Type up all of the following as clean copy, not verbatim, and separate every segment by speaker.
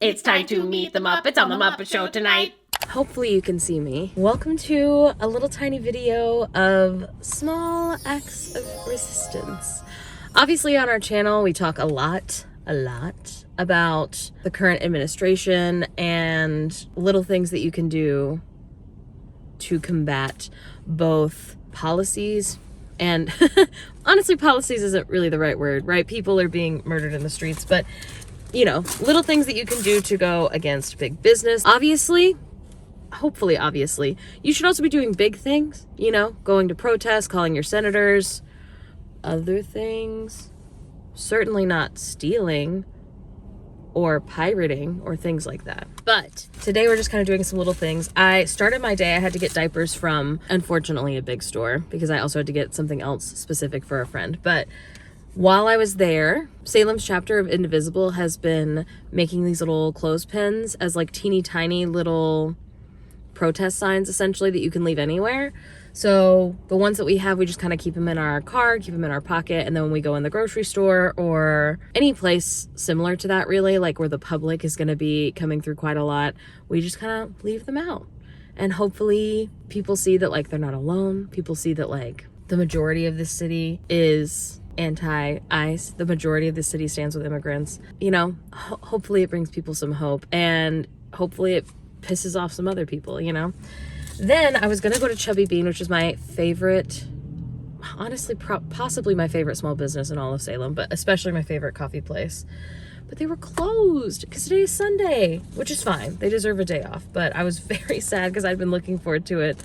Speaker 1: It's time to meet the Muppets on the Muppet Show tonight.
Speaker 2: Hopefully you can see me. Welcome to a little tiny video of small acts of resistance. Obviously on our channel we talk a lot about the current administration and little things that you can do to combat both policies and honestly policies isn't really the right word, right? People are being murdered in the streets, but you know, little things that you can do to go against big business. Obviously, you should also be doing big things, you know, going to protests, calling your senators, other things. Certainly not stealing or pirating or things like that. But today we're just kind of doing some little things. I started my day, I had to get diapers from, unfortunately, a big store because I also had to get something else specific for a friend. But while I was there, Salem's chapter of Indivisible has been making these little clothespins as like teeny tiny little protest signs essentially that you can leave anywhere. So the ones that we have, we just kind of keep them in our car, keep them in our pocket, and then when we go in the grocery store or any place similar to that really, like where the public is going to be coming through quite a lot, we just kind of leave them out. And hopefully people see that like they're not alone. People see that like the majority of this city is anti-ICE. The majority of the city stands with immigrants. You know, hopefully it brings people some hope, and hopefully it pisses off some other people, you know. Then I was gonna go to Chubby Bean, which is my favorite, honestly, possibly my favorite small business in all of Salem, but especially my favorite coffee place. But they were closed because today is Sunday, which is fine. They deserve a day off, but I was very sad because I'd been looking forward to it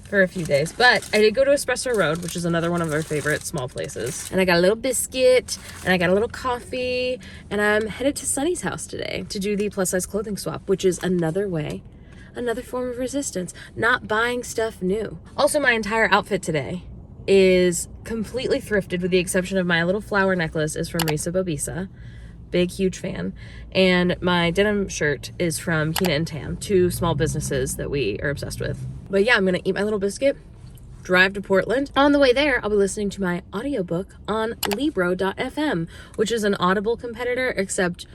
Speaker 2: for a few days. But I did go to Espresso Road, which is another one of our favorite small places, and I got a little biscuit and I got a little coffee, and I'm headed to Sunny's house today to do the plus size clothing swap, which is another form of resistance, not buying stuff new. Also, my entire outfit today is completely thrifted with the exception of my little flower necklace is from Risa Bobisa. Big, huge fan. And my denim shirt is from Kina and Tam, two small businesses that we are obsessed with. But yeah, I'm gonna eat my little biscuit, drive to Portland. On the way there, I'll be listening to my audiobook on Libro.fm, which is an Audible competitor, except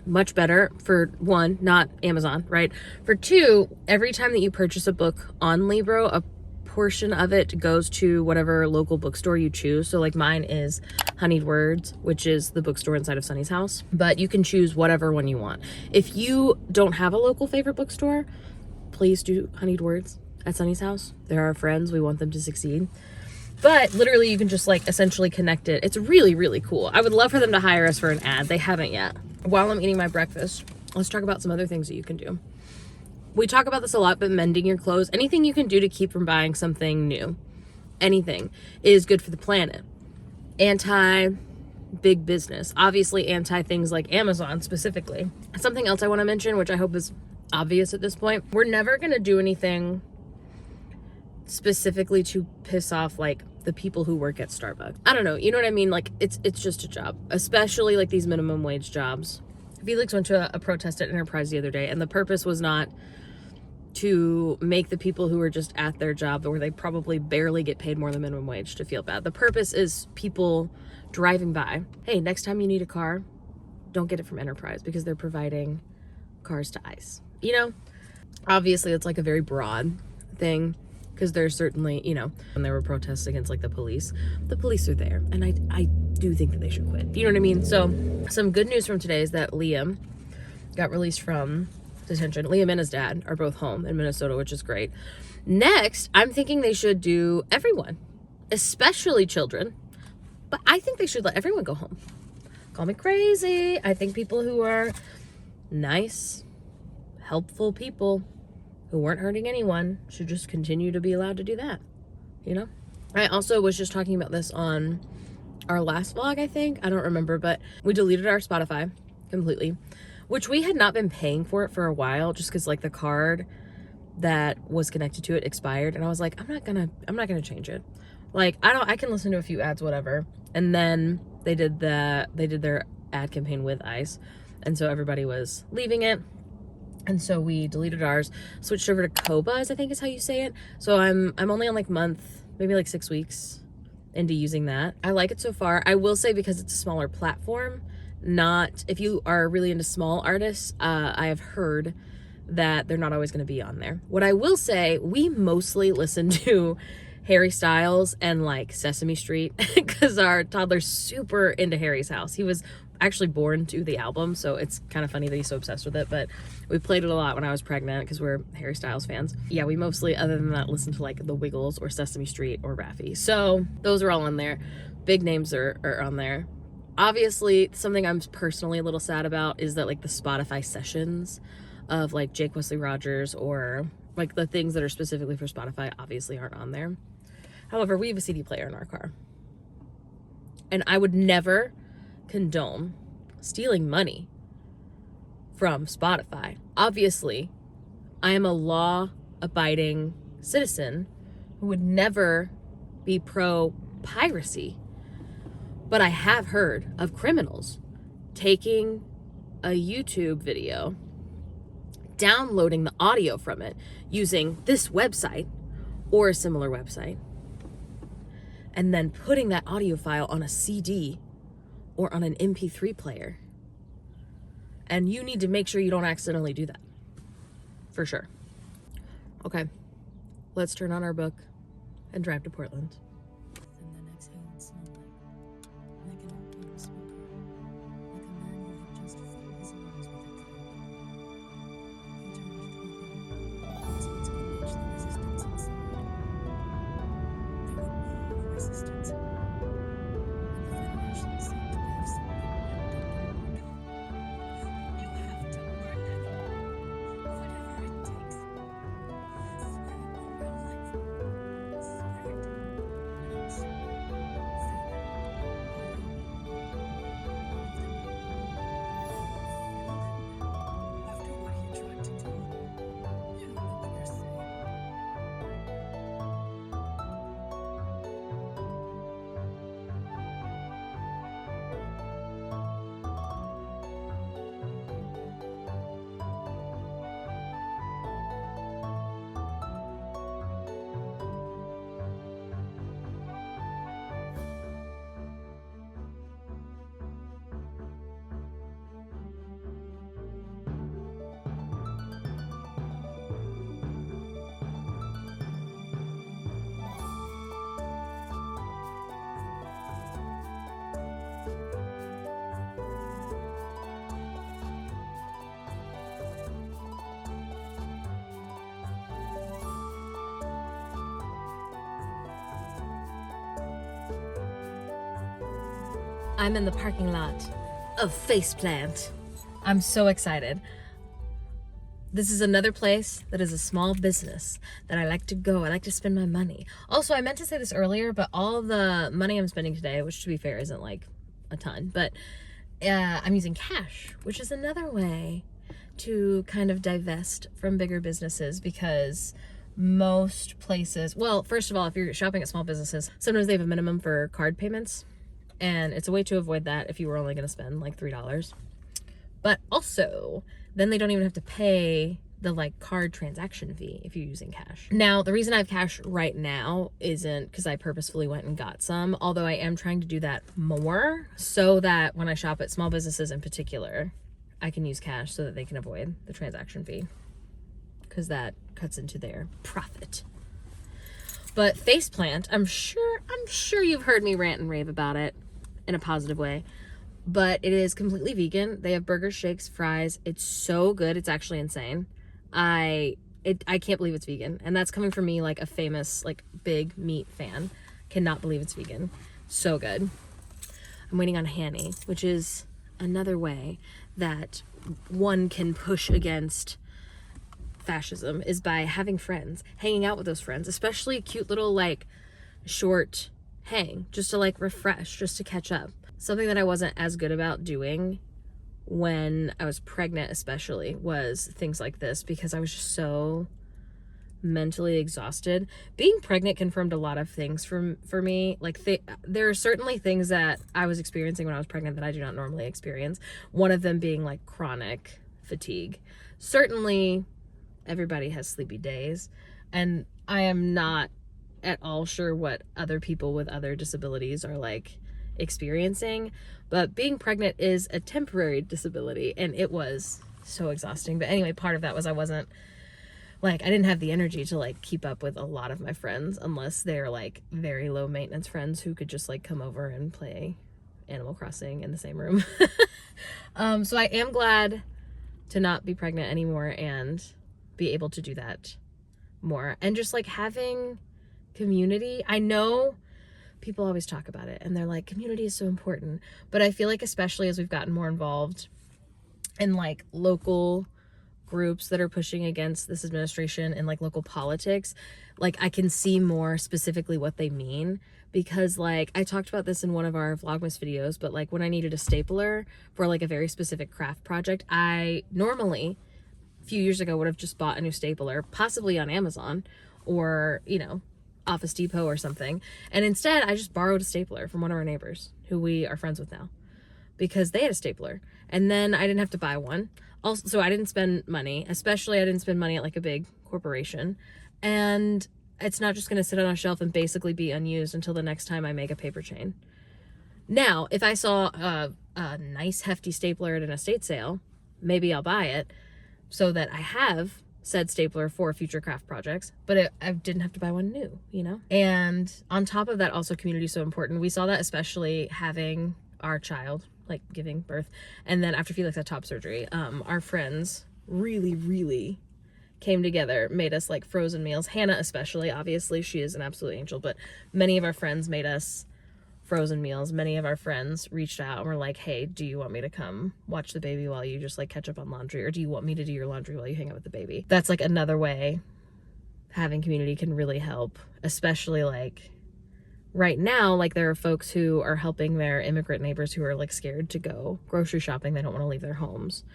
Speaker 2: much better. For one, not Amazon, right? For two, every time that you purchase a book on Libro, a portion of it goes to whatever local bookstore you choose. So like mine is Honeyed Words, which is the bookstore inside of Sunny's house, but you can choose whatever one you want. If you don't have a local favorite bookstore, please do Honeyed Words at Sunny's house. They're our friends. We want them to succeed. But literally you can just like essentially connect it. It's really, really cool. I would love for them to hire us for an ad. They haven't yet. While I'm eating my breakfast, let's talk about some other things that you can do. We talk about this a lot, but mending your clothes, anything you can do to keep from buying something new, anything is good for the planet. Anti-big business, obviously anti things like Amazon specifically. Something else I want to mention, which I hope is obvious at this point, we're never going to do anything specifically to piss off like the people who work at Starbucks. I don't know, you know what I mean? Like it's just a job, especially like these minimum wage jobs. Felix went to a protest at Enterprise the other day, and the purpose was not to make the people who are just at their job where they probably barely get paid more than minimum wage to feel bad. The purpose is people driving by. Hey, next time you need a car, don't get it from Enterprise because they're providing cars to ICE. You know, obviously it's like a very broad thing because there's certainly, you know, when there were protests against like the police are there, and I do think that they should quit. You know what I mean? So some good news from today is that Liam got released from detention. Liam and his dad are both home in Minnesota, which is great. Next, I'm thinking they should do everyone, especially children, but I think they should let everyone go home. Call me crazy. I think people who are nice, helpful people who weren't hurting anyone should just continue to be allowed to do that, you know? I also was just talking about this on our last vlog, I think. I don't remember, but we deleted our Spotify completely, which we had not been paying for it for a while just because like the card that was connected to it expired, and I was like, I'm not gonna change it. Like I can listen to a few ads, whatever. And then they did their ad campaign with ICE, and so everybody was leaving it. And so we deleted ours, switched over to Cobas, I think is how you say it. So I'm only on like month, maybe like 6 weeks into using that. I like it so far. I will say because it's a smaller platform not, if you are really into small artists, I have heard that they're not always going to be on there. What I will say, we mostly listen to Harry Styles and like Sesame Street because our toddler's super into Harry's House. He was actually born to the album, so it's kind of funny that he's so obsessed with it, but we played it a lot when I was pregnant because we're Harry Styles fans. Yeah, we mostly, other than that, listen to like The Wiggles or Sesame Street or Raffi. So those are all on there. Big names are on there. Obviously, something I'm personally a little sad about is that like the Spotify sessions of like Jake Wesley Rogers or like the things that are specifically for Spotify obviously aren't on there. However, we have a CD player in our car. And I would never condone stealing money from Spotify. Obviously, I am a law-abiding citizen who would never be pro-piracy. But I have heard of criminals taking a YouTube video, downloading the audio from it using this website or a similar website, and then putting that audio file on a CD or on an MP3 player. And you need to make sure you don't accidentally do that. For sure. Okay, let's turn on our book and drive to Portland.
Speaker 3: And then exhale and smell like an opium smoker, like a man who had just filled his lungs with a drug. He turned toward them, his hands could reach the resistance inside. There would be no resistance, and the Federation seemed to have something wrapped up in a bottle. You have to learn that, whatever it takes. Swear it on your life. Swear it. Promise. Say that. All of them. And then, after what he tried to do, you know what you're saying.
Speaker 2: I'm in the parking lot of Faceplant. I'm so excited. This is another place that is a small business that I like to go. I like to spend my money. Also, I meant to say this earlier, but all of the money I'm spending today, which to be fair isn't like a ton, but I'm using cash, which is another way to kind of divest from bigger businesses because most places, well, first of all, if you're shopping at small businesses, sometimes they have a minimum for card payments. And it's a way to avoid that if you were only going to spend like $3. But also, then they don't even have to pay the like card transaction fee if you're using cash. Now, the reason I have cash right now isn't because I purposefully went and got some, although I am trying to do that more so that when I shop at small businesses in particular, I can use cash so that they can avoid the transaction fee because that cuts into their profit. But Faceplant, I'm sure you've heard me rant and rave about it in a positive way, but it is completely vegan. They have burgers, shakes, fries. It's so good. It's actually insane. I can't believe it's vegan. And that's coming from me, like a famous, like big meat fan. Cannot believe it's vegan. So good. I'm waiting on Hanny, which is another way that one can push against fascism is by having friends, hanging out with those friends, especially a cute little like short hang just to like refresh, just to catch up. Something that I wasn't as good about doing when I was pregnant especially was things like this because I was just so mentally exhausted. Being pregnant confirmed a lot of things for me. Like there are certainly things that I was experiencing when I was pregnant that I do not normally experience. One of them being like chronic fatigue. Certainly everybody has sleepy days, and I am not at all sure what other people with other disabilities are like experiencing. But being pregnant is a temporary disability, and it was so exhausting. But anyway, part of that was I wasn't like, I didn't have the energy to like keep up with a lot of my friends unless they're like very low maintenance friends who could just like come over and play Animal Crossing in the same room. So I am glad to not be pregnant anymore and be able to do that more. And just like having community. I know people always talk about it and they're like, community is so important. But I feel like especially as we've gotten more involved in like local groups that are pushing against this administration and like local politics, like I can see more specifically what they mean. Because like I talked about this in one of our Vlogmas videos, but like when I needed a stapler for like a very specific craft project, I normally a few years ago would have just bought a new stapler, possibly on Amazon or, you know, Office Depot or something. And instead I just borrowed a stapler from one of our neighbors who we are friends with now, because they had a stapler, and then I didn't have to buy one. Also, so I didn't spend money, especially I didn't spend money at like a big corporation, and it's not just going to sit on a shelf and basically be unused until the next time I make a paper chain. Now, if I saw a nice hefty stapler at an estate sale, maybe I'll buy it so that I have said stapler for future craft projects, but I didn't have to buy one new, you know? And on top of that, also community is so important. We saw that especially having our child, like giving birth, and then after Felix had top surgery, our friends really came together, made us like frozen meals. Hannah especially, obviously she is an absolute angel, but many of our friends made us frozen meals. Many of our friends reached out and were like, hey, do you want me to come watch the baby while you just like catch up on laundry, or do you want me to do your laundry while you hang out with the baby? That's like another way having community can really help, especially like right now. Like there are folks who are helping their immigrant neighbors who are like scared to go grocery shopping. They don't want to leave their homes,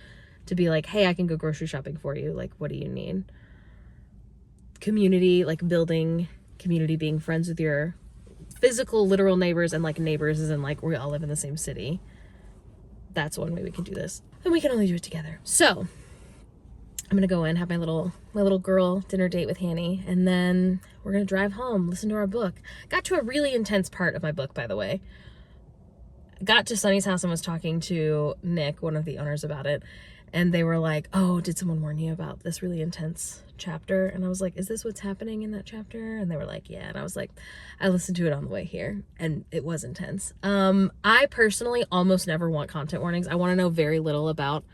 Speaker 2: to be like, hey, I can go grocery shopping for you. Like, what do you need? Community, like building community, being friends with your physical, literal neighbors, and like neighbors as in like we all live in the same city. That's one way we can do this. And we can only do it together. So I'm gonna go in, have my little girl dinner date with Hanny, and then we're gonna drive home, listen to our book. Got to a really intense part of my book, by the way. Got to Sunny's house and was talking to Nick, one of the owners, about it. And they were like, oh, did someone warn you about this really intense chapter? And I was like, is this what's happening in that chapter? And they were like, yeah. And I was like, I listened to it on the way here and it was intense. I personally almost never want content warnings. I want to know very little about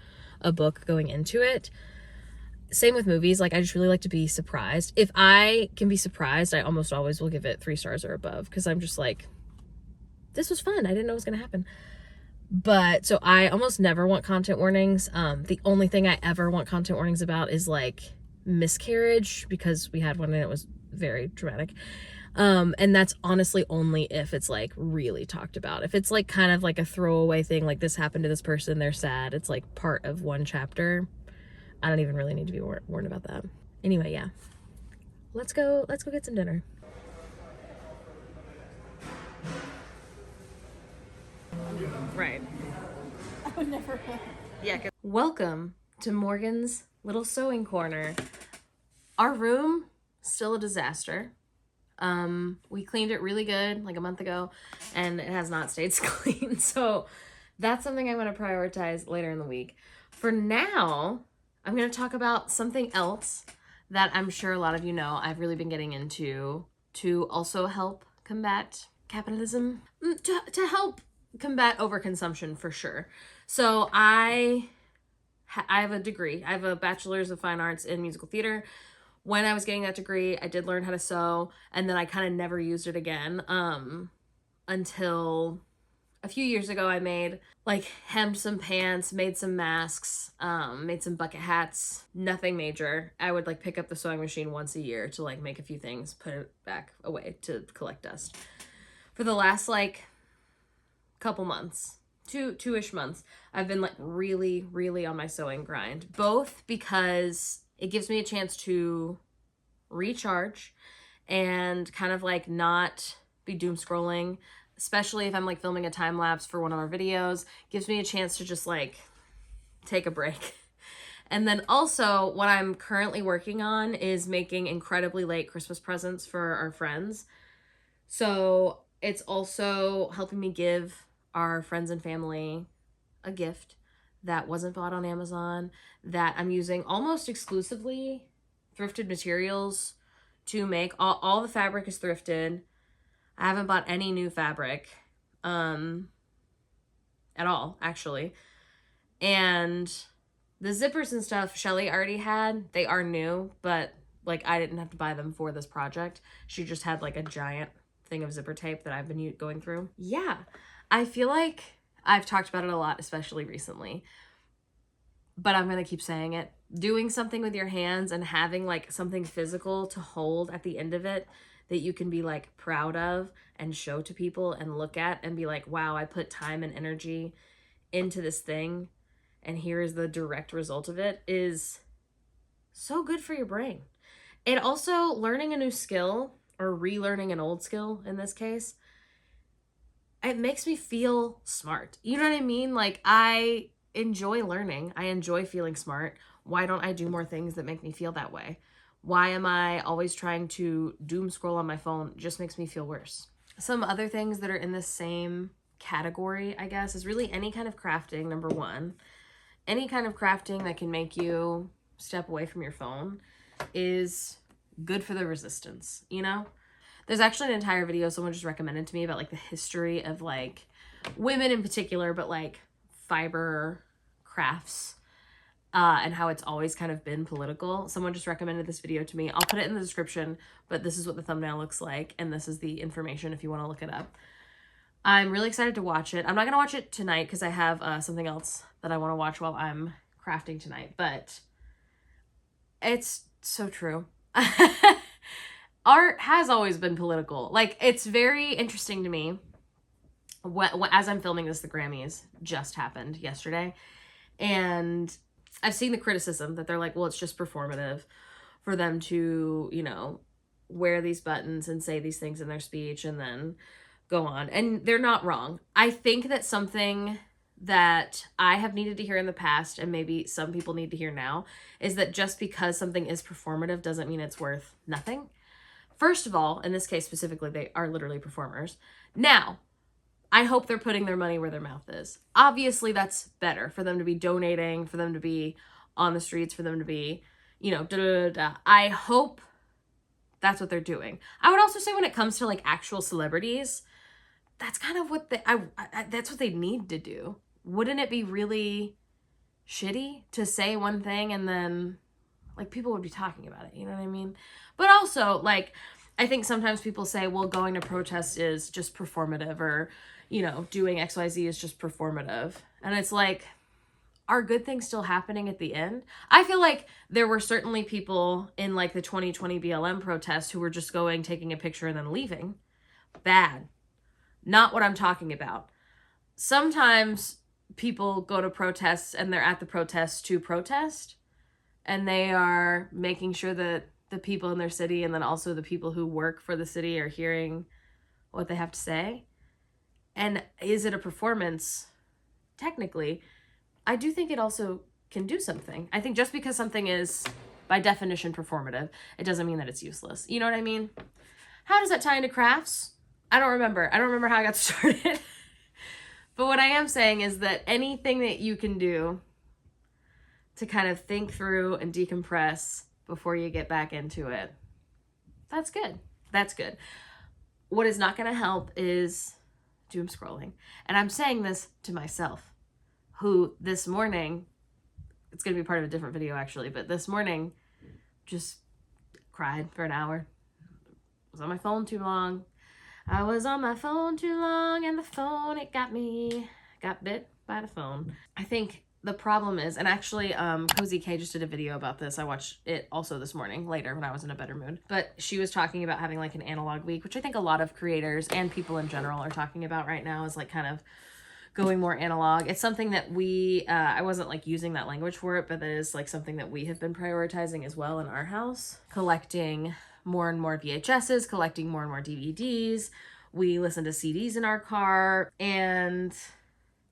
Speaker 2: a book going into it. Same with movies. Like, I just really like to be surprised. If I can be surprised, I almost always will give it 3 stars or above, because I'm just like, this was fun. I didn't know it was going to happen. But so I almost never want content warnings. The only thing I ever want content warnings about is like miscarriage, because we had one and it was very dramatic. And that's honestly only if it's like really talked about. If it's like kind of like a throwaway thing, like this happened to this person, they're sad, it's like part of one chapter, I don't even really need to be warned about that. Anyway, yeah, let's go get some dinner. Right.
Speaker 3: I would never.
Speaker 2: Yeah. Welcome to Morgan's little sewing corner. Our room, still a disaster. We cleaned it really good like a month ago, and it has not stayed clean. So that's something I'm going to prioritize later in the week. For now, I'm going to talk about something else that I'm sure a lot of you know I've really been getting into to also help combat capitalism, to help combat overconsumption for sure. So I have a degree. I have a bachelor's of fine arts in musical theater. When I was getting that degree, I did learn how to sew, and then I kind of never used it again until a few years ago. I made like hemmed some pants, made some masks, made some bucket hats, nothing major. I would like pick up the sewing machine once a year to like make a few things, put it back away to collect dust. For the last like couple months, two-ish months, I've been like really on my sewing grind, both because it gives me a chance to recharge and kind of like not be doom scrolling, especially if I'm like filming a time lapse for one of our videos. Gives me a chance to just like take a break. And then also what I'm currently working on is making incredibly late Christmas presents for our friends. So it's also helping me give our friends and family a gift that wasn't bought on Amazon, that I'm using almost exclusively thrifted materials to make. All the fabric is thrifted. I haven't bought any new fabric at all, actually. And the zippers and stuff Shelly already had. They are new, but like I didn't have to buy them for this project. She just had like a giant thing of zipper tape that I've been going through. Yeah, I feel like I've talked about it a lot, especially recently, but I'm going to keep saying it. Doing something with your hands and having like something physical to hold at the end of it that you can be like proud of and show to people and look at and be like, wow, I put time and energy into this thing and here is the direct result of it, is so good for your brain. And also learning a new skill, or relearning an old skill in this case, it makes me feel smart. You know what I mean? Like, I enjoy learning. I enjoy feeling smart. Why don't I do more things that make me feel that way? Why am I always trying to doom scroll on my phone? It just makes me feel worse. Some other things that are in the same category, I guess, is really any kind of crafting, number one. Any kind of crafting that can make you step away from your phone is good for the resistance, you know? There's actually an entire video someone just recommended to me about like the history of like women in particular, but like fiber crafts and how it's always kind of been political. Someone just recommended this video to me. I'll put it in the description, but this is what the thumbnail looks like. And this is the information if you want to look it up. I'm really excited to watch it. I'm not going to watch it tonight because I have something else that I want to watch while I'm crafting tonight, but it's so true. Art has always been political. Like, it's very interesting to me. As I'm filming this, the Grammys just happened yesterday, and I've seen the criticism that they're like, well, it's just performative for them to, you know, wear these buttons and say these things in their speech and then go on. And they're not wrong. I think that something that I have needed to hear in the past, and maybe some people need to hear now, is that just because something is performative doesn't mean it's worth nothing. First of all, in this case specifically, they are literally performers. Now, I hope they're putting their money where their mouth is. Obviously, that's better for them to be donating, for them to be on the streets, for them to be, you know, I hope that's what they're doing. I would also say when it comes to like actual celebrities, that's kind of what that's what they need to do. Wouldn't it be really shitty to say one thing and then like people would be talking about it, you know what I mean? But also, like, I think sometimes people say, well, going to protest is just performative, or, you know, doing XYZ is just performative. And it's like, are good things still happening at the end? I feel like there were certainly people in like the 2020 BLM protests who were just going, taking a picture and then leaving. Bad. Not what I'm talking about. Sometimes people go to protests and they're at the protests to protest, and they are making sure that the people in their city and then also the people who work for the city are hearing what they have to say. And is it a performance? Technically, I do think it also can do something. I think just because something is by definition performative, it doesn't mean that it's useless. You know what I mean? How does that tie into crafts? I don't remember. I don't remember how I got started. But what I am saying is that anything that you can do to kind of think through and decompress before you get back into it, that's good. That's good. What is not going to help is doom scrolling. And I'm saying this to myself, who this morning, it's going to be part of a different video actually, but this morning just cried for an hour. Was on my phone too long. I was on my phone too long, and the phone, it got me. Got bit by the phone. I think the problem is, and actually Cozy K just did a video about this. I watched it also this morning later when I was in a better mood. But she was talking about having like an analog week, which I think a lot of creators and people in general are talking about right now, is like kind of going more analog. It's something that we, I wasn't like using that language for it, but that is like something that we have been prioritizing as well in our house. Collecting more and more VHSs, collecting more and more DVDs. We listen to CDs in our car, and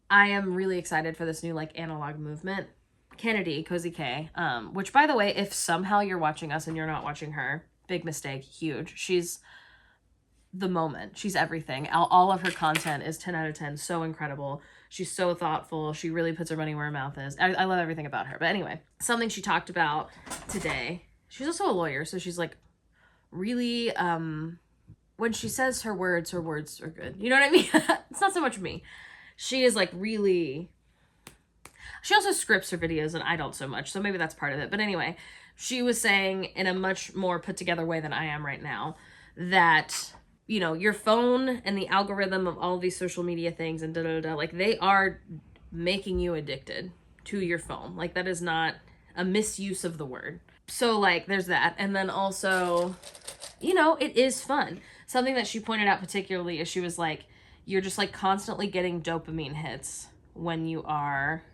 Speaker 2: I am really excited for this new like analog movement. Kennedy, Cozy K, which by the way, if somehow you're watching us and you're not watching her, big mistake, huge. She's the moment. She's everything. All of her content is 10 out of 10. So incredible. She's so thoughtful. She really puts her money where her mouth is. I love everything about her. But anyway, something she talked about today. She's also a lawyer, so she's like really, when she says her words are good. You know what I mean? It's not so much me. She is like really, she also scripts her videos and I don't so much. So maybe that's part of it. But anyway, she was saying in a much more put together way than I am right now that, you know, your phone and the algorithm of all of these social media things and like they are making you addicted to your phone. Like that is not a misuse of the word. So like there's that. And then also, you know, it is fun. Something that she pointed out particularly is she was like, you're just like constantly getting dopamine hits when you are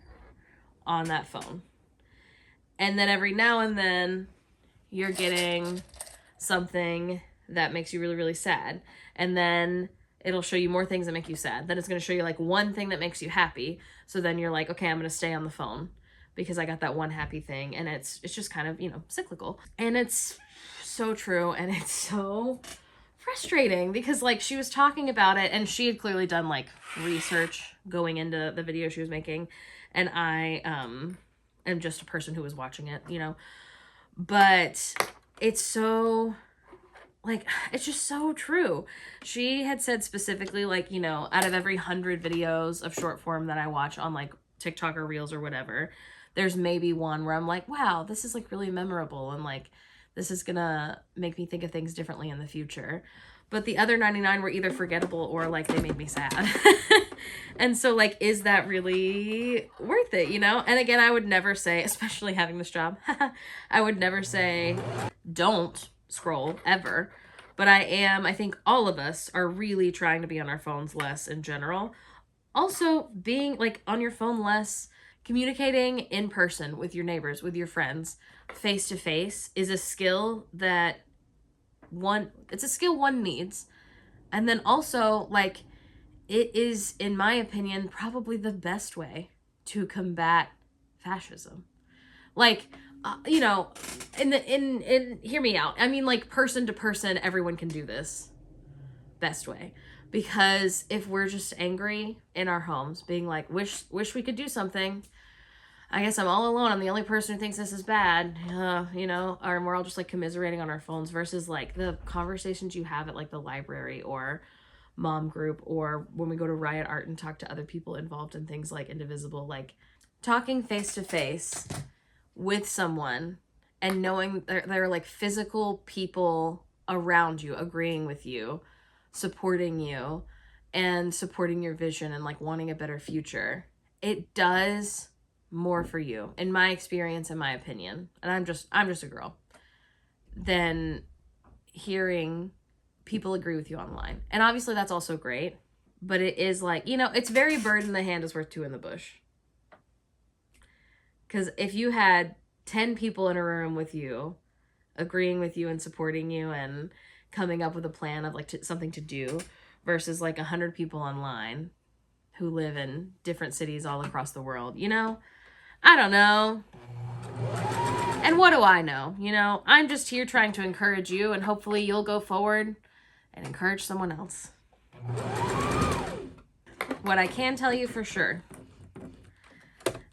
Speaker 2: on that phone. And then every now and then you're getting something that makes you really, really sad. And then it'll show you more things that make you sad. Then it's going to show you like one thing that makes you happy. So then you're like, okay, I'm going to stay on the phone because I got that one happy thing. And it's just kind of, you know, cyclical. And it's so true. And it's so frustrating because like she was talking about it and she had clearly done like research going into the video she was making. And I am just a person who was watching it, you know. But it's so, like, it's just so true. She had said specifically, like, you know, out of every 100 videos of short form that I watch on, like, TikTok or Reels or whatever, there's maybe one where I'm like, wow, this is, like, really memorable. And, like, this is gonna make me think of things differently in the future. But the other 99 were either forgettable or, like, they made me sad. And so, like, is that really worth it, you know? And again, I would never say, especially having this job, I would never say don't scroll ever. But I think all of us are really trying to be on our phones less in general. Also, being, like, on your phone less, communicating in person with your neighbors, with your friends, face to face is a skill that one needs. And then also, like, it is, in my opinion, probably the best way to combat fascism. Like, you know, hear me out. I mean, like, person to person, everyone can do this best way. Because if we're just angry in our homes, being like, wish we could do something, I guess I'm all alone. I'm the only person who thinks this is bad, you know, or we're all just like commiserating on our phones versus like the conversations you have at like the library or mom group or when we go to Riot Art and talk to other people involved in things like Indivisible, like talking face to face with someone and knowing there are like physical people around you agreeing with you, supporting you and supporting your vision and like wanting a better future. It does more for you, in my experience, in my opinion, and I'm just a girl, than hearing people agree with you online. And obviously that's also great, but it is like, you know, it's very bird in the hand is worth two in the bush. Because if you had 10 people in a room with you, agreeing with you and supporting you and coming up with a plan of like something to do versus like 100 people online who live in different cities all across the world, you know, I don't know. And what do I know? You know, I'm just here trying to encourage you and hopefully you'll go forward and encourage someone else. What I can tell you for sure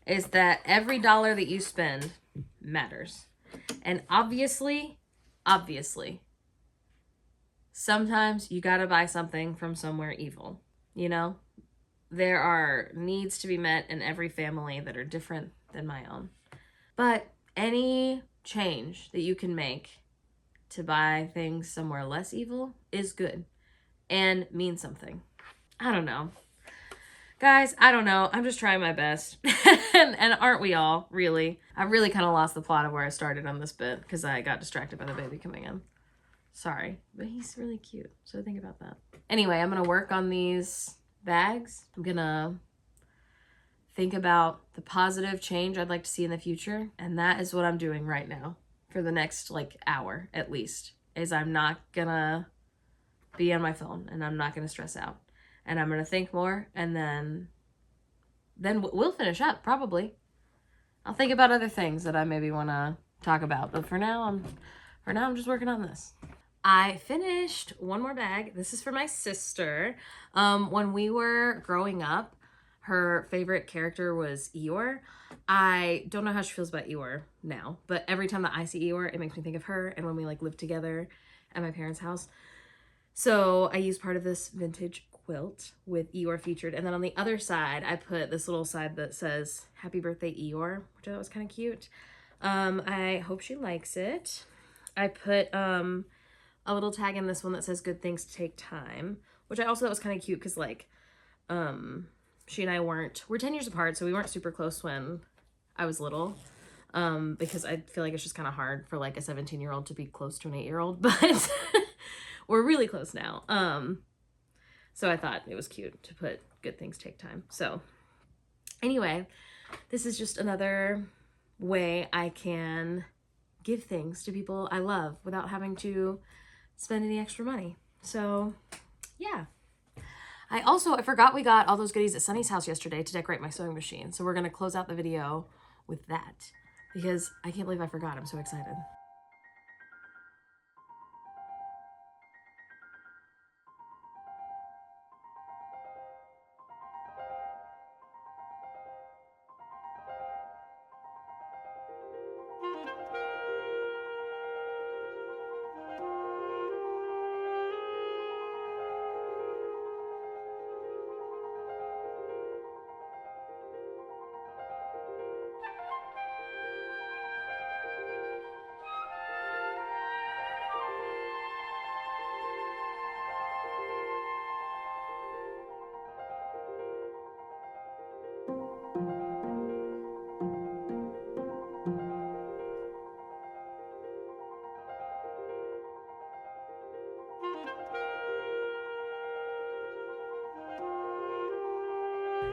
Speaker 2: is that every dollar that you spend matters. And obviously, sometimes you gotta buy something from somewhere evil, you know? There are needs to be met in every family that are different than my own. But any change that you can make to buy things somewhere less evil is good and means something. I don't know. Guys, I don't know. I'm just trying my best. and aren't we all, really? I really kind of lost the plot of where I started on this bit because I got distracted by the baby coming in. Sorry, but he's really cute. So think about that. Anyway, I'm going to work on these bags. I'm going to think about the positive change I'd like to see in the future. And that is what I'm doing right now for the next like hour at least, is I'm not going to be on my phone and I'm not going to stress out. And I'm going to think more, and then we'll finish up, probably. I'll think about other things that I maybe want to talk about. But for now, I'm just working on this. I finished one more bag. This is for my sister. When we were growing up, her favorite character was Eeyore. I don't know how she feels about Eeyore now, but every time that I see Eeyore, it makes me think of her and when we like lived together at my parents' house. So I used part of this vintage quilt with Eeyore featured. And then on the other side, I put this little side that says, Happy Birthday, Eeyore, which I thought was kind of cute. I hope she likes it. I put a little tag in this one that says, Good things take time, which I also thought was kind of cute because, like, she and I we're 10 years apart, so we weren't super close when I was little. Because I feel like it's just kind of hard for, like, a 17-year-old to be close to an 8-year-old, but we're really close now. So I thought it was cute to put good things take time. So anyway, this is just another way I can give things to people I love without having to spend any extra money. So yeah. I forgot we got all those goodies at Sunny's house yesterday to decorate my sewing machine. So we're going to close out the video with that because I can't believe I forgot. I'm so excited.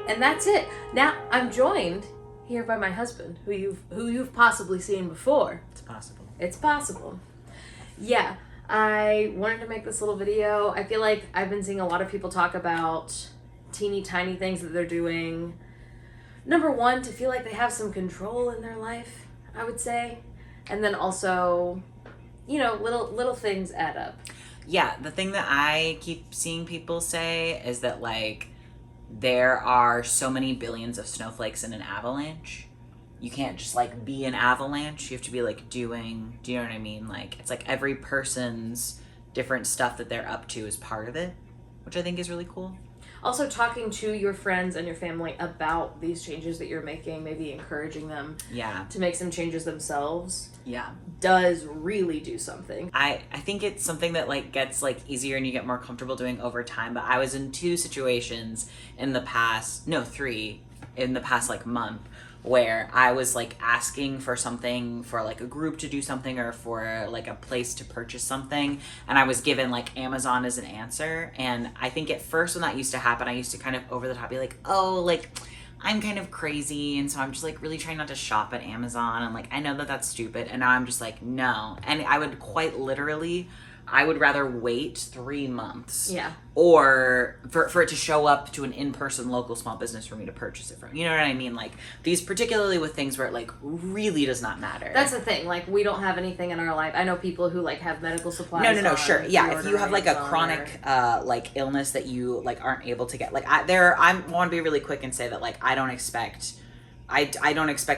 Speaker 2: And that's it. Now I'm joined here by my husband, who you've possibly seen before.
Speaker 4: It's possible.
Speaker 2: It's possible. Yeah, I wanted to make this little video. I feel like I've been seeing a lot of people talk about teeny tiny things that they're doing. Number one, to feel like they have some control in their life, I would say. And then also, you know, little things add up.
Speaker 4: Yeah, the thing that I keep seeing people say is that, like, there are so many billions of snowflakes in an avalanche. You can't just, like, be an avalanche. You have to be, like, do you know what I mean? Like, it's like every person's different stuff that they're up to is part of it, which I think is really cool.
Speaker 2: Also, talking to your friends and your family about these changes that you're making, maybe encouraging them to make some changes themselves, does really do something.
Speaker 4: I think it's something that, like, gets, like, easier and you get more comfortable doing over time. But I was in 2 situations in the past, 3, in the past, like, month, where I was, like, asking for something, for, like, a group to do something or for, like, a place to purchase something, and I was given, like, Amazon as an answer. And I think at first when that used to happen, I used to kind of over the top be like, oh, like, I'm kind of crazy, and so I'm just, like, really trying not to shop at Amazon, and, like, I know that that's stupid, and now I'm just like, no. And I would quite literally, I would rather wait 3 months or for it to show up to an in-person local small business for me to purchase it from. You know what I mean? Like, these, particularly with things where it, like, really does not matter.
Speaker 2: That's the thing. Like, we don't have anything in our life. I know people who, like, have medical supplies.
Speaker 4: No, sure. Yeah, if you have, like, a chronic, like, illness that you, like, aren't able to get. Like, I want to be really quick and say that, like, I don't expect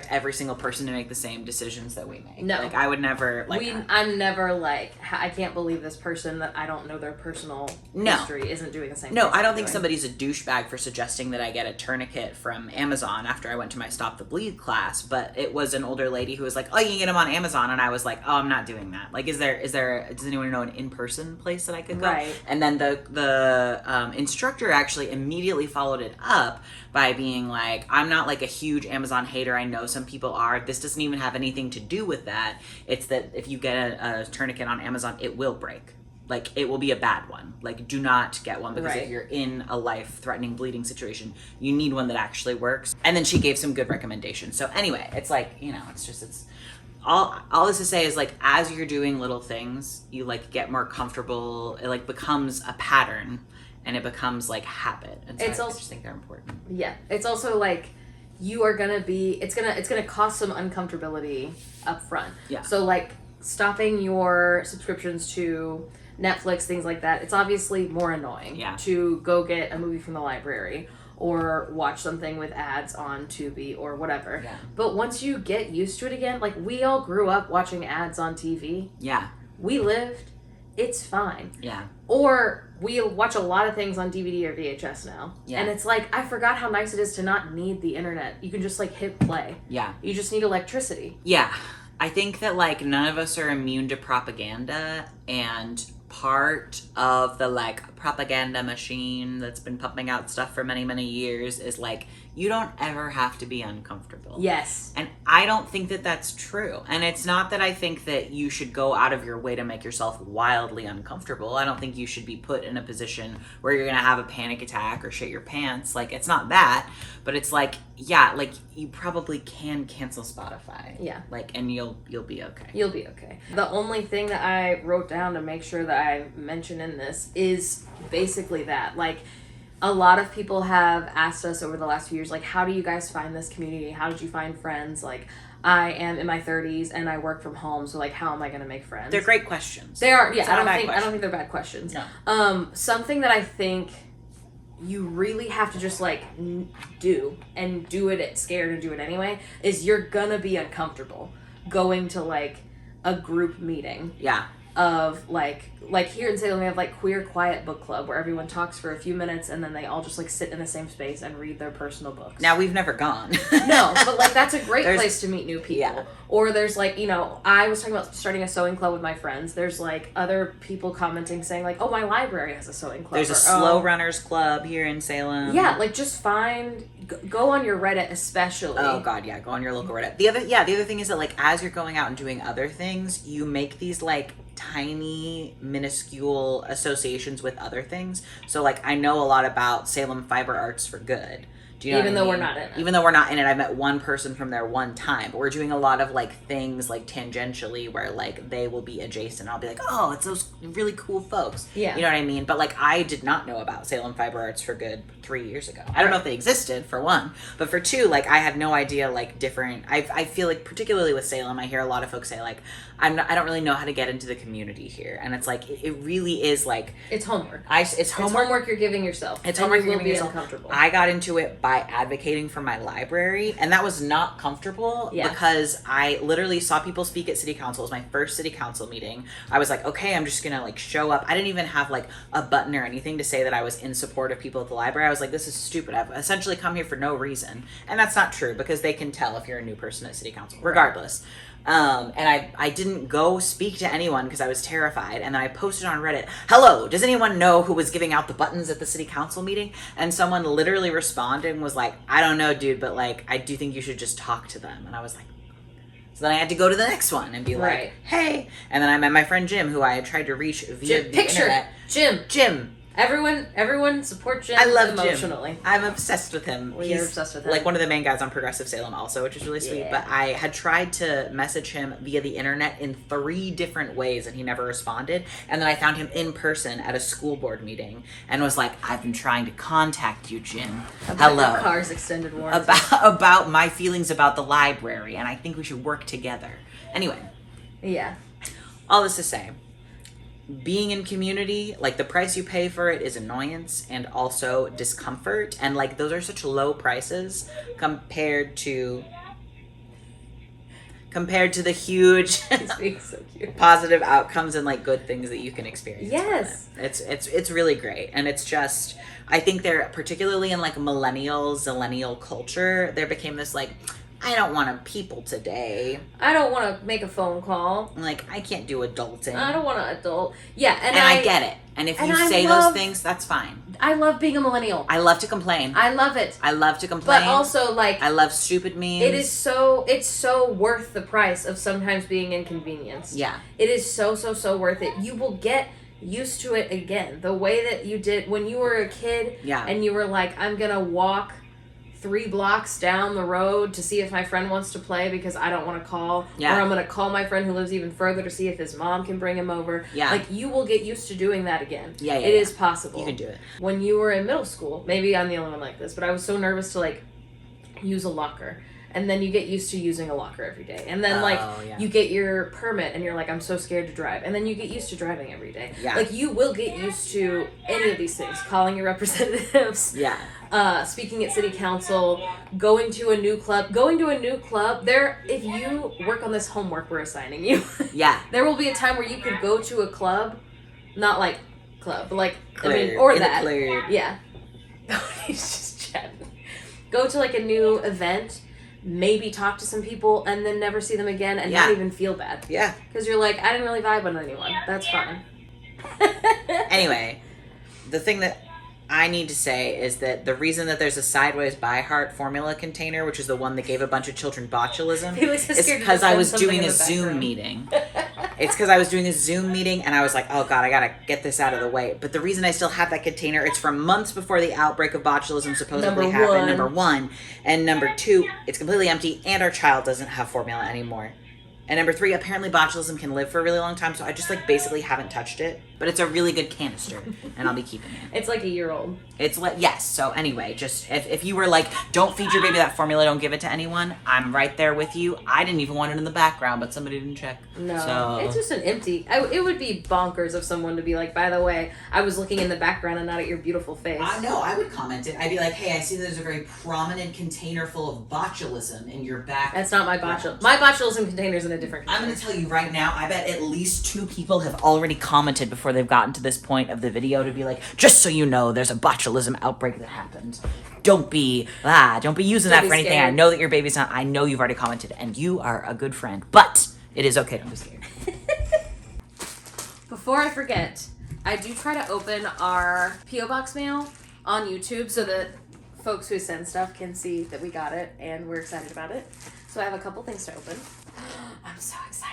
Speaker 4: every single person to make the same decisions that we make.
Speaker 2: No.
Speaker 4: Like, I would never, like...
Speaker 2: I'm never, like, I can't believe this person that I don't know their personal history isn't doing the same thing.
Speaker 4: No, I don't think somebody's a douchebag for suggesting that I get a tourniquet from Amazon after I went to my Stop the Bleed class, but it was an older lady who was like, oh, you can get them on Amazon, and I was like, oh, I'm not doing that. Like, does anyone know an in-person place that I could go?
Speaker 2: Right.
Speaker 4: And then the instructor actually immediately followed it up by being like, I'm not, like, a huge Amazon hater. I know some people are. This doesn't even have anything to do with that. It's that if you get a tourniquet on Amazon, it will break. Like, it will be a bad one. Like, do not get one because if you're in a life-threatening bleeding situation, you need one that actually works. And then she gave some good recommendations. So anyway, it's like, you know, it's all this to say is, like, as you're doing little things, you, like, get more comfortable. It, like, becomes a pattern. And it becomes, like, habit. And so I just think they're important.
Speaker 2: Yeah. It's also, like, you are going to be... It's gonna cost some uncomfortability up front.
Speaker 4: Yeah.
Speaker 2: So, like, stopping your subscriptions to Netflix, things like that, it's obviously more annoying to go get a movie from the library or watch something with ads on Tubi or whatever.
Speaker 4: Yeah.
Speaker 2: But once you get used to it again, like we all grew up watching ads on TV.
Speaker 4: Yeah.
Speaker 2: We lived. It's fine.
Speaker 4: Yeah.
Speaker 2: Or we watch a lot of things on DVD or VHS now.
Speaker 4: Yeah.
Speaker 2: And it's like, I forgot how nice it is to not need the internet. You can just like hit play.
Speaker 4: Yeah.
Speaker 2: You just need electricity.
Speaker 4: Yeah. I think that like none of us are immune to propaganda, and part of the like propaganda machine that's been pumping out stuff for many, many years is like, you don't ever have to be uncomfortable.
Speaker 2: Yes.
Speaker 4: And I don't think that that's true. And it's not that I think that you should go out of your way to make yourself wildly uncomfortable. I don't think you should be put in a position where you're going to have a panic attack or shit your pants. Like, it's not that. But it's like, yeah, like, you probably can cancel Spotify.
Speaker 2: Yeah.
Speaker 4: Like, and you'll be okay.
Speaker 2: You'll be okay. The only thing that I wrote down to make sure that I mention in this is basically that. Like, a lot of people have asked us over the last few years, like, how do you guys find this community? How did you find friends? Like, I am in my 30s and I work from home, so like, how am I going to make friends?
Speaker 4: They're great questions.
Speaker 2: They are. Yeah,
Speaker 4: It's not a bad
Speaker 2: I
Speaker 4: question.
Speaker 2: don't think they're bad questions.
Speaker 4: No.
Speaker 2: Something that I think you really have to just like do it scared and do it anyway is you're gonna be uncomfortable going to like a group meeting.
Speaker 4: Yeah.
Speaker 2: Of like here in Salem we have like Queer Quiet Book Club where everyone talks for a few minutes and then they all just like sit in the same space and read their personal books.
Speaker 4: Now, we've never gone.
Speaker 2: No, but like that's a great
Speaker 4: There's-
Speaker 2: place to meet new people.
Speaker 4: Yeah.
Speaker 2: Or there's like, you know, I was talking about starting a sewing club with my friends. There's like other people commenting saying like, oh, my library has a sewing club.
Speaker 4: There's a
Speaker 2: or,
Speaker 4: slow
Speaker 2: oh,
Speaker 4: runners club here in Salem.
Speaker 2: yeah, like just go on your Reddit especially.
Speaker 4: Oh god, yeah, go on your local Reddit. The other thing is that like as you're going out and doing other things, you make these like tiny minuscule associations with other things. So like I know a lot about Salem Fiber Arts for Good. Do you know
Speaker 2: Even
Speaker 4: what I
Speaker 2: though we're
Speaker 4: mean?
Speaker 2: not in it.
Speaker 4: Even though we're not in it, I met one person from there one time. But we're doing a lot of like things like tangentially where like they will be adjacent. I'll be like, oh, it's those really cool folks.
Speaker 2: Yeah.
Speaker 4: You know what I mean? But like I did not know about Salem Fiber Arts for Good 3 years ago. I don't know if they existed for one, but for two, like I had no idea like different. I feel like particularly with Salem, I hear a lot of folks say like I don't really know how to get into the community here, and it's like it really is like
Speaker 2: It's homework.
Speaker 4: it's homework.
Speaker 2: You're giving yourself.
Speaker 4: It's
Speaker 2: and
Speaker 4: homework
Speaker 2: you
Speaker 4: you're
Speaker 2: will
Speaker 4: giving
Speaker 2: be
Speaker 4: yourself.
Speaker 2: uncomfortable.
Speaker 4: I got into it by advocating for my library, and that was not comfortable because I literally saw people speak at city council. It was my first city council meeting. I was like, okay, I'm just gonna like show up. I didn't even have like a button or anything to say that I was in support of people at the library. I was like, this is stupid. I've essentially come here for no reason. And that's not true because they can tell if you're a new person at city council, regardless. And I didn't go speak to anyone because I was terrified. And then I posted on Reddit, hello, does anyone know who was giving out the buttons at the city council meeting? And someone literally responded and was like, I don't know, dude, but like, I do think you should just talk to them. And I was like, so then I had to go to the next one and be like, hey. And then I met my friend Jim, who I had tried to reach via the internet.
Speaker 2: Jim. Everyone support Jim.
Speaker 4: I love
Speaker 2: emotionally.
Speaker 4: Jim. I'm obsessed with him.
Speaker 2: You're obsessed with him.
Speaker 4: Like one of the main guys on Progressive Salem also, which is really sweet.
Speaker 2: Yeah.
Speaker 4: But I had tried to message him via the internet in 3 different ways and he never responded. And then I found him in person at a school board meeting and was like, I've been trying to contact you, Jim. Hello.
Speaker 2: Your car's extended warranty.
Speaker 4: About my feelings about the library, and I think we should work together. Anyway.
Speaker 2: Yeah.
Speaker 4: All this to say, being in community, like the price you pay for it is annoyance and also discomfort, and like those are such low prices compared to the huge
Speaker 2: He's being so cute.
Speaker 4: positive outcomes and like good things that you can experience.
Speaker 2: Yes.
Speaker 4: from it. It's really great, and it's just I think they're particularly in like zillennial culture, there became this like, I don't want to people today.
Speaker 2: I don't want to make a phone call.
Speaker 4: Like, I can't do adulting.
Speaker 2: I don't want to adult. Yeah, and
Speaker 4: I get it. And if you say those things, that's fine.
Speaker 2: I love being a millennial.
Speaker 4: I love to complain.
Speaker 2: I love it.
Speaker 4: I love to complain.
Speaker 2: But also, like,
Speaker 4: I love stupid memes.
Speaker 2: it's so worth the price of sometimes being inconvenienced.
Speaker 4: Yeah.
Speaker 2: It is so worth it. You will get used to it again. The way that you did when you were a kid.
Speaker 4: Yeah.
Speaker 2: And you were like, I'm going to walk 3 blocks down the road to see if my friend wants to play because I don't want to call.
Speaker 4: Yeah.
Speaker 2: Or I'm going to call my friend who lives even further to see if his mom can bring him over.
Speaker 4: Yeah.
Speaker 2: Like, you will get used to doing that again.
Speaker 4: Yeah,
Speaker 2: It is possible.
Speaker 4: You can do it.
Speaker 2: When you were in middle school, maybe I'm the only one like this, but I was so nervous to, like, use a locker. And then you get used to using a locker every day. And then,
Speaker 4: yeah.
Speaker 2: you get your permit, and you're like, I'm so scared to drive. And then you get used to driving every day.
Speaker 4: Yeah.
Speaker 2: Like, you will get used to any of these things. Calling your representatives.
Speaker 4: Yeah.
Speaker 2: Speaking at city council. Going to a new club. If you work on this homework we're assigning you.
Speaker 4: Yeah.
Speaker 2: There will be a time where you could go to a club. Not like club, but like,
Speaker 4: Club.
Speaker 2: or
Speaker 4: In a
Speaker 2: that.
Speaker 4: club.
Speaker 2: Yeah. He's just chatting. Go to like a new event. Maybe talk to some people and then never see them again and not even feel bad.
Speaker 4: Yeah.
Speaker 2: Because you're like, I didn't really vibe with anyone. That's fine.
Speaker 4: Anyway, the thing that I need to say is that the reason that there's a Sideways by Heart formula container, which is the one that gave a bunch of children botulism, is because I was doing a Zoom meeting. It's because I was doing a Zoom meeting and I was like, oh God, I gotta get this out of the way. But the reason I still have that container, it's from months before the outbreak of botulism supposedly happened, number one. And number two, it's completely empty and our child doesn't have formula anymore. And number three, apparently botulism can live for a really long time, so I just basically haven't touched it. But it's a really good canister, and I'll be keeping it.
Speaker 2: It's like a year old.
Speaker 4: It's yes. So anyway, just if you were like, don't feed your baby that formula, don't give it to anyone, I'm right there with you. I didn't even want it in the background, but somebody didn't check.
Speaker 2: No,
Speaker 4: so.
Speaker 2: it's just an empty. It would be bonkers of someone to be like, by the way, I was looking in the background and not at your beautiful face.
Speaker 4: No, I would comment it. I'd be like, hey, I see there's a very prominent container full of botulism in your back.
Speaker 2: That's not my botulism. My botulism container's in a different container.
Speaker 4: I'm going to tell you right now, I bet at least 2 people have already commented before they've gotten to this point of the video to be like, just so you know, there's a botulism outbreak that happened. Don't be using that for anything.
Speaker 2: Scared.
Speaker 4: I know that your baby's not. I know you've already commented, and you are a good friend. But it is okay. Don't be scared.
Speaker 2: Before I forget, I do try to open our P.O. Box mail on YouTube so that folks who send stuff can see that we got it and we're excited about it. So I have a couple things to open. I'm so excited.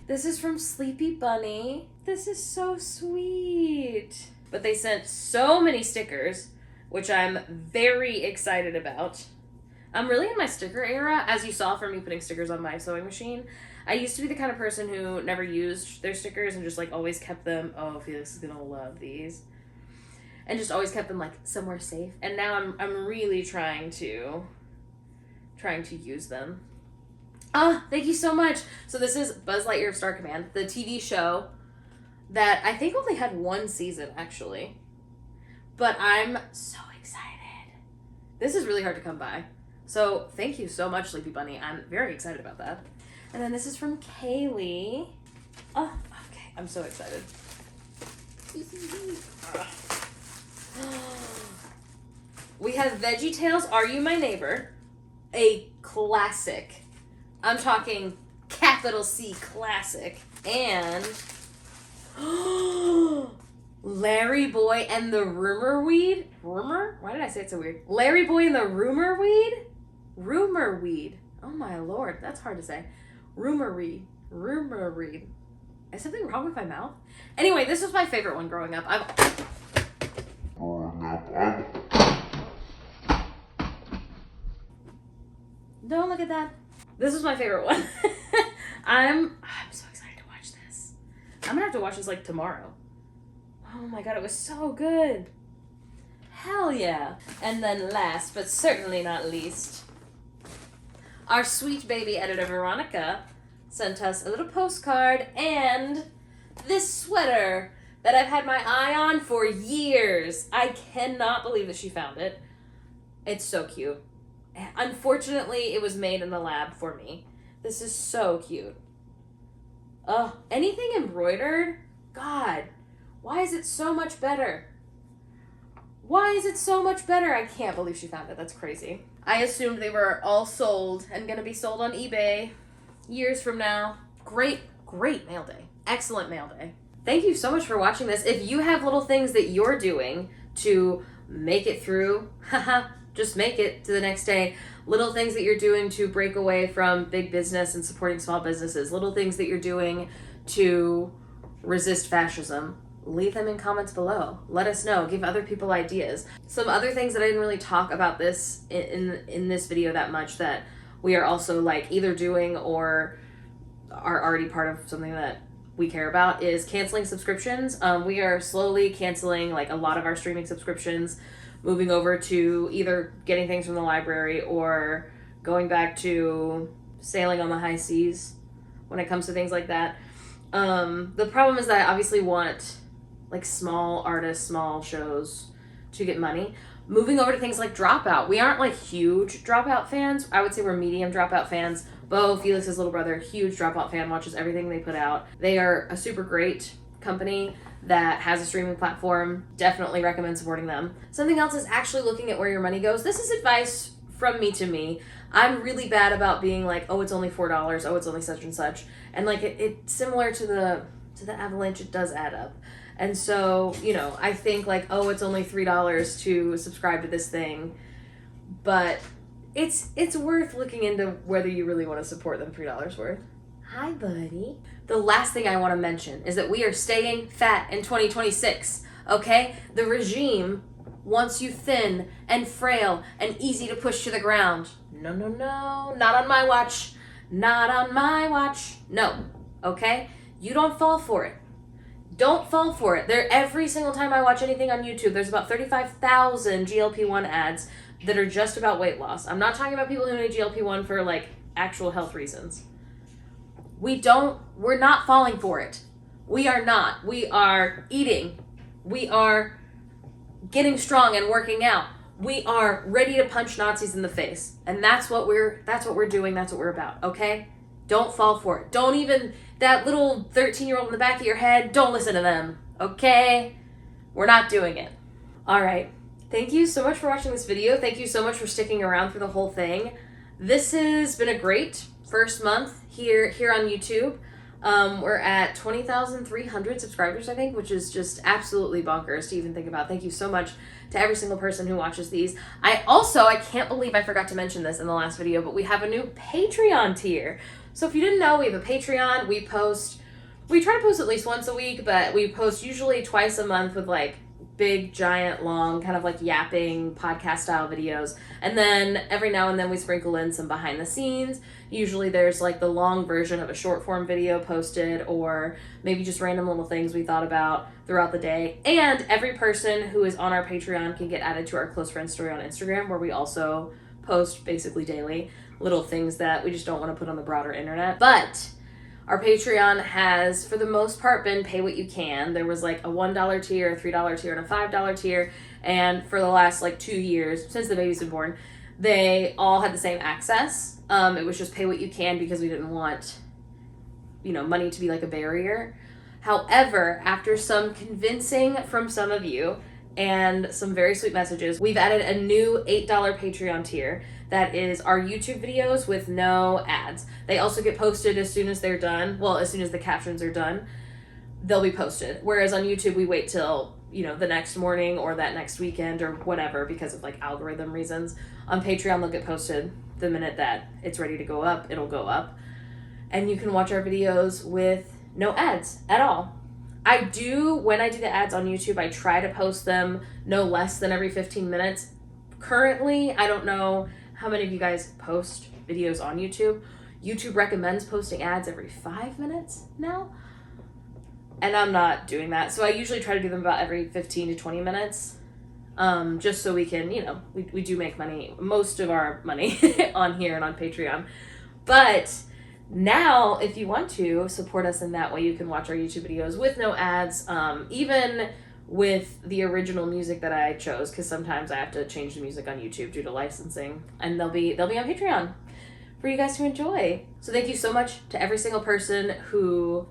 Speaker 2: This is from Sleepy Bunny. This is so sweet. But they sent so many stickers, which I'm very excited about. I'm really in my sticker era, as you saw from me putting stickers on my sewing machine. I used to be the kind of person who never used their stickers and just always kept them. Oh, Felix is gonna love these. And just always kept them somewhere safe. And now I'm really trying to use them. Thank you so much. So this is Buzz Lightyear of Star Command, the TV show that I think only had 1 season, actually. But I'm so excited. This is really hard to come by. So thank you so much, Sleepy Bunny. I'm very excited about that. And then this is from Kaylee. Oh, okay. I'm so excited. We have VeggieTales, Are You My Neighbor? A classic. I'm talking capital C classic. And Larry Boy and the Rumor Weed. Rumor? Why did I say it so weird? Larry Boy and the Rumor Weed? Rumor Weed. Oh my lord, that's hard to say. Rumor Weed. Rumor Weed. Is something wrong with my mouth? Anyway, this was my favorite one growing up. Don't look at that. This is my favorite one. I'm so excited to watch this. I'm gonna have to watch this tomorrow. Oh my god, it was so good. Hell yeah. And then last, but certainly not least, our sweet baby editor Veronica sent us a little postcard and this sweater that I've had my eye on for years. I cannot believe that she found it. It's so cute. Unfortunately, it was made in the lab for me. This is so cute. Anything embroidered? God, why is it so much better? Why is it so much better? I can't believe she found it. That's crazy. I assumed they were all sold and gonna be sold on eBay years from now. Great mail day. Excellent mail day. Thank you so much for watching this. If you have little things that you're doing to make it through, just make it to the next day. Little things that you're doing to break away from big business and supporting small businesses. Little things that you're doing to resist fascism. Leave them in comments below. Let us know. Give other people ideas. Some other things that I didn't really talk about this in this video that much that we are also either doing or are already part of something that we care about is canceling subscriptions. We are slowly canceling a lot of our streaming subscriptions, moving over to either getting things from the library or going back to sailing on the high seas when it comes to things like that. The problem is that I obviously want like small artists, small shows to get money. Moving over to things like Dropout. We aren't like huge Dropout fans. I would say we're medium Dropout fans. Bo, Felix's little brother, huge Dropout fan, watches everything they put out. They are a super great company that has a streaming platform. Definitely recommend supporting them. Something else is actually looking at where your money goes. This is advice from me to me. I'm really bad about being like, oh, it's only $4. Oh, it's only such and such. And like it's similar to the avalanche, it does add up. And so, you know, I think like, oh, it's only $3 to subscribe to this thing. But it's worth looking into whether you really want to support them $3 worth. Hi, buddy. The last thing I want to mention is that we are staying fat in 2026, okay? The regime wants you thin and frail and easy to push to the ground. No, no, no. Not on my watch. Not on my watch. No, okay? You don't fall for it. Don't fall for it. Every single time I watch anything on YouTube, there's about 35,000 GLP-1 ads that are just about weight loss. I'm not talking about people who need GLP-1 for like actual health reasons. We're not falling for it. We are not. We are eating. We are getting strong and working out. We are ready to punch Nazis in the face. And that's what we're doing. That's what we're about. Okay? Don't fall for it. Don't even, that little 13-year-old in the back of your head, don't listen to them. Okay? We're not doing it. All right. Thank you so much for watching this video. Thank you so much for sticking around for the whole thing. This has been a great first month here on YouTube. We're at 20,300 subscribers, I think, which is just absolutely bonkers to even think about. Thank you so much to every single person who watches these. I can't believe I forgot to mention this in the last video, but we have a new Patreon tier. So if you didn't know, we have a Patreon. We try to post at least once a week, but we post usually twice a month with like big, giant, long, kind of like yapping podcast style videos. And then every now and then we sprinkle in some behind the scenes. Usually there's like the long version of a short form video posted, or maybe just random little things we thought about throughout the day. And every person who is on our Patreon can get added to our close friends story on Instagram, where we also post basically daily little things that we just don't want to put on the broader internet. But our Patreon has, for the most part, been pay what you can. There was like a $1 tier, a $3 tier, and a $5 tier. And for the last like 2 years, since the baby's been born, they all had the same access. It was just pay what you can because we didn't want, money to be like a barrier. However, after some convincing from some of you and some very sweet messages, we've added a new $8 Patreon tier that is our YouTube videos with no ads. They also get posted as soon as they're done. Well, as soon as the captions are done, they'll be posted. Whereas on YouTube, we wait till, the next morning or that next weekend or whatever because of like algorithm reasons. On Patreon, they'll get posted the minute that it's ready to go up, it'll go up. And you can watch our videos with no ads at all. When I do the ads on YouTube, I try to post them no less than every 15 minutes. Currently, I don't know how many of you guys post videos on YouTube. YouTube recommends posting ads every 5 minutes now. And I'm not doing that. So I usually try to do them about every 15 to 20 minutes. Just so we can, we do make money, most of our money on here and on Patreon. But now, if you want to support us in that way, you can watch our YouTube videos with no ads, even with the original music that I chose, because sometimes I have to change the music on YouTube due to licensing, and they'll be on Patreon for you guys to enjoy. So thank you so much to every single person who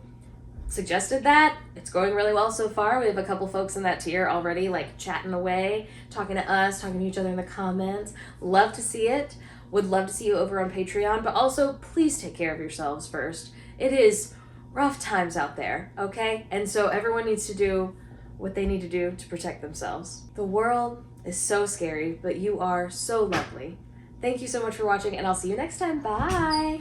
Speaker 2: suggested that. It's going really well so far. We have a couple folks in that tier already, like chatting away, talking to us, talking to each other in the comments. Love to see it. Would love to see you over on Patreon, but also please take care of yourselves first. It is rough times out there, okay? And so everyone needs to do what they need to do to protect themselves. The world is so scary, but you are so lovely. Thank you so much for watching, and I'll see you next time. Bye!